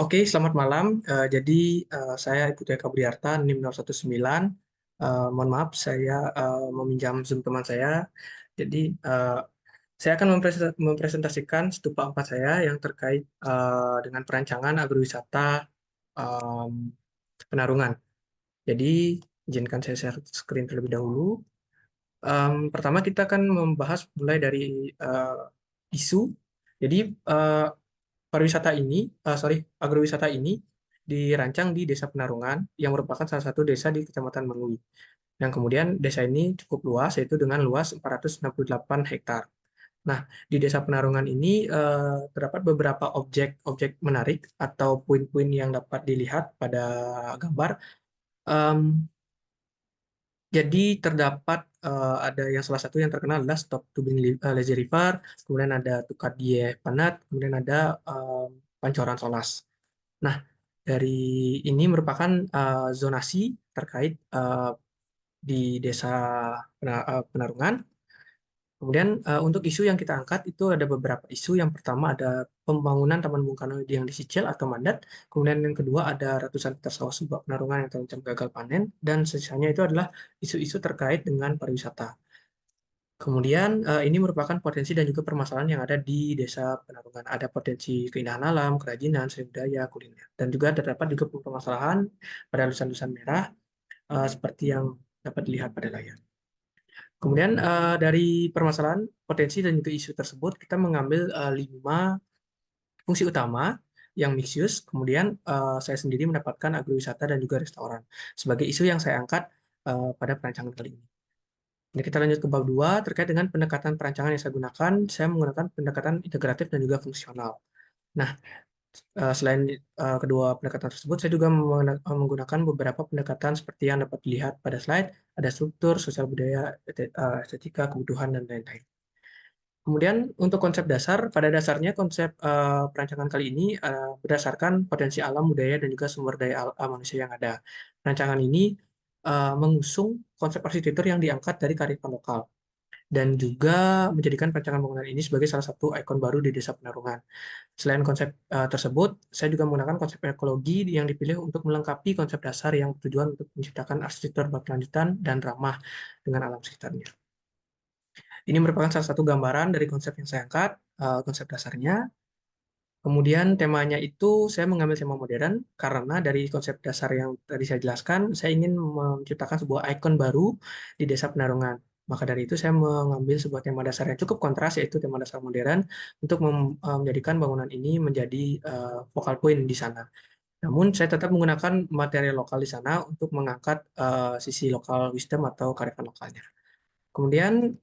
Oke, selamat malam. Saya Ibu Eka Briarta, NIM 019. Mohon maaf, saya meminjam Zoom teman saya. Jadi, eh, saya akan mempresentasikan Stupa 4 saya yang terkait dengan perancangan agrowisata em, Penarungan. Jadi, izinkan saya share screen terlebih dahulu. Pertama, kita akan membahas mulai dari eh, isu. Jadi, eh, pariwisata ini, agrowisata ini dirancang di Desa Penarungan yang merupakan salah satu desa di Kecamatan Mengui. Yang kemudian desa ini cukup luas, yaitu dengan luas 468 hektar. Nah, di Desa Penarungan ini terdapat beberapa objek-objek menarik atau poin-poin yang dapat dilihat pada gambar. Em, jadi terdapat ada yang salah satu yang terkenal adalah Stop Tubing Lazy River, kemudian ada Tukadie Panat, kemudian ada Pancoran Sonas. Nah, dari ini merupakan zonasi terkait di Desa Penarungan. Kemudian untuk isu yang kita angkat itu ada beberapa isu. Yang pertama ada pembangunan Taman Bung Karno yang disicil atau mandat. Kemudian yang kedua ada ratusan hektar sawah subak Penarungan yang terancam gagal panen. Dan sisanya itu adalah isu-isu terkait dengan pariwisata. Kemudian ini merupakan potensi dan juga permasalahan yang ada di Desa Penarungan. Ada potensi keindahan alam, kerajinan, seni budaya, kuliner. Dan juga terdapat juga permasalahan pada lusan-lusan merah seperti yang dapat dilihat pada layar. Kemudian dari permasalahan, potensi dan juga isu tersebut kita mengambil 5 fungsi utama yang mix use. Kemudian saya sendiri mendapatkan agrowisata dan juga restoran sebagai isu yang saya angkat pada perancangan kali ini. Ini kita lanjut ke bab 2 terkait dengan pendekatan perancangan yang saya gunakan. Saya menggunakan pendekatan integratif dan juga fungsional. Nah, selain kedua pendekatan tersebut, saya juga menggunakan beberapa pendekatan seperti yang dapat dilihat pada slide. Ada struktur, sosial budaya, estetika, kebutuhan, dan lain-lain. Kemudian untuk konsep dasar, pada dasarnya konsep perancangan kali ini berdasarkan potensi alam, budaya, dan juga sumber daya manusia yang ada. Rancangan ini mengusung konsep arsitektur yang diangkat dari kearifan lokal dan juga menjadikan perancangan bangunan ini sebagai salah satu ikon baru di Desa Penarungan. Selain konsep tersebut, saya juga menggunakan konsep ekologi yang dipilih untuk melengkapi konsep dasar yang bertujuan untuk menciptakan arsitektur berkelanjutan dan ramah dengan alam sekitarnya. Ini merupakan salah satu gambaran dari konsep yang saya angkat, konsep dasarnya. Kemudian temanya itu saya mengambil tema modern karena dari konsep dasar yang tadi saya jelaskan, saya ingin menciptakan sebuah ikon baru di Desa Penarungan. Maka dari itu saya mengambil sebuah tema dasar yang cukup kontras, yaitu tema dasar modern, untuk menjadikan bangunan ini menjadi focal point di sana. Namun saya tetap menggunakan material lokal di sana untuk mengangkat sisi lokal wisdom atau kearifan lokalnya. Kemudian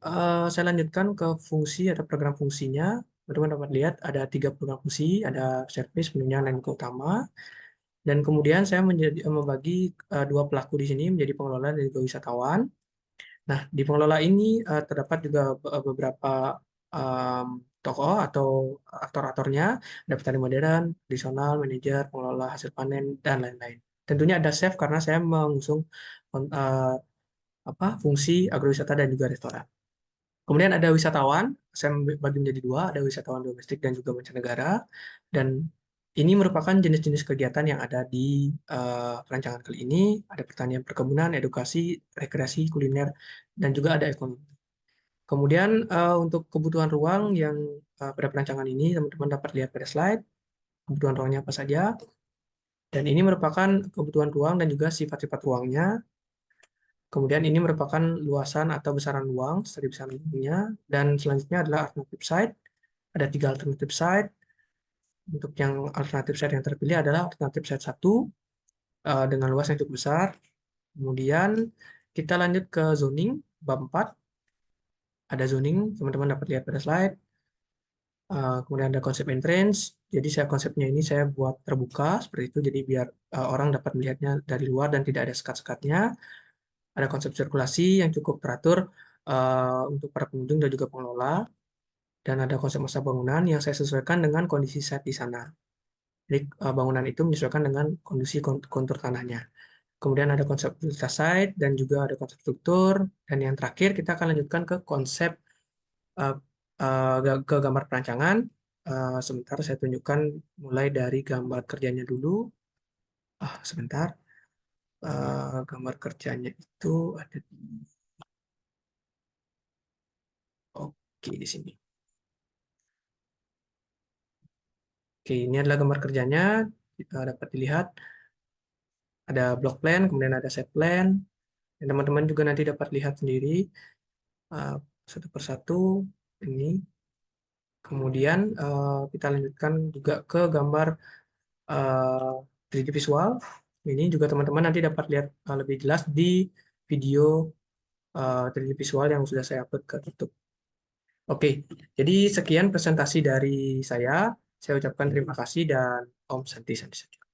saya lanjutkan ke fungsi atau program fungsinya. Teman-teman dapat lihat ada 3 program fungsi, ada service, penunjang, dan keutama. Dan kemudian saya membagi 2 pelaku di sini menjadi pengelola dan juga wisatawan. Nah, di pengelola ini terdapat juga beberapa em, tokoh atau aktor-aktornya, ada petani modern, tradisional, manajer, pengelola hasil panen, dan lain-lain. Tentunya ada chef karena saya mengusung eh, fungsi agrowisata dan juga restoran. Kemudian ada wisatawan, saya bagi menjadi 2, ada wisatawan domestik dan juga mancanegara. Dan ini merupakan jenis-jenis kegiatan yang ada di perancangan kali ini. Ada pertanian perkebunan, edukasi, rekreasi, kuliner, dan juga ada ekonomi. Kemudian untuk kebutuhan ruang yang pada perancangan ini, teman-teman dapat lihat pada slide, kebutuhan ruangnya apa saja. Dan ini merupakan kebutuhan ruang dan juga sifat-sifat ruangnya. Kemudian ini merupakan luasan atau besaran ruang, studi besaran ruangnya. Dan selanjutnya adalah alternative site. Ada 3 alternative site. Untuk yang alternative site yang terpilih adalah alternative site 1 dengan luas yang cukup besar. Kemudian kita lanjut ke zoning, bab 4. Ada zoning, teman-teman dapat lihat pada slide. Kemudian ada konsep entrance. Jadi konsepnya ini saya buat terbuka seperti itu. Jadi biar orang dapat melihatnya dari luar dan tidak ada sekat-sekatnya. Ada konsep sirkulasi yang cukup teratur untuk para pengunjung dan juga pengelola. Dan ada konsep masa bangunan yang saya sesuaikan dengan kondisi site di sana. Jadi bangunan itu menyesuaikan dengan kondisi kontur tanahnya. Kemudian ada konsep utilitas site dan juga ada konsep struktur. Dan yang terakhir kita akan lanjutkan ke konsep uh, ke gambar perancangan. Sebentar, saya tunjukkan mulai dari gambar kerjanya dulu. Sebentar. Gambar kerjanya itu ada di, oke, di sini. Oke, ini adalah gambar kerjanya. Kita dapat dilihat ada block plan, kemudian ada set plan. Dan teman-teman juga nanti dapat lihat sendiri uh, satu persatu ini. Kemudian kita lanjutkan juga ke gambar 3D visual. Ini juga teman-teman nanti dapat lihat lebih jelas di video 3D visual yang sudah saya upload ke YouTube. Oke, jadi sekian presentasi dari saya. Saya ucapkan terima kasih dan Om Santi Santi.